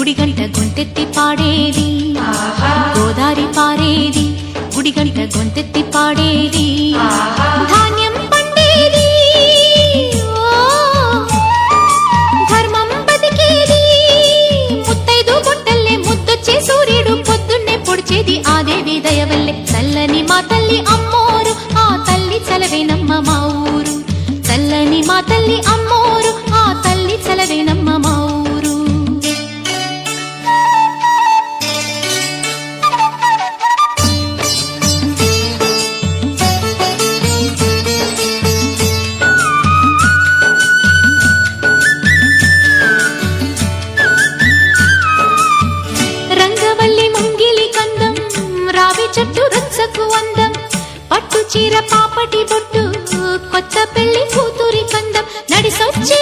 గుడిగంట గొంతెత్తి పాడేది, గోదారి పారేది, గుడిగంట గొంతెత్తి పాడేది, ధాన్యం పండేది, ధర్మం బతికేది, ముత్తైదు గుంటల్లే ముద్దొచ్చే సూర్యుడు పొద్దున్నే పొడిచేది ఆ దేవి దయవల్లే. చల్లని మా తల్లి అమ్మోరు, ఆ తల్లి చలవేనమ్మ మా ఊరు. చల్లని మా తల్లి అమ్మోరు, ఆ తల్లి చలవేనమ్మ మా ఊరు. రంగవల్లి ముంగిలి కందం, రావి చెట్టు రచ్చకు అందం, పట్టు చీర పాపటి బొట్టు, కొత్త పెళ్లి కూతురి కందం, నడిసొచ్చే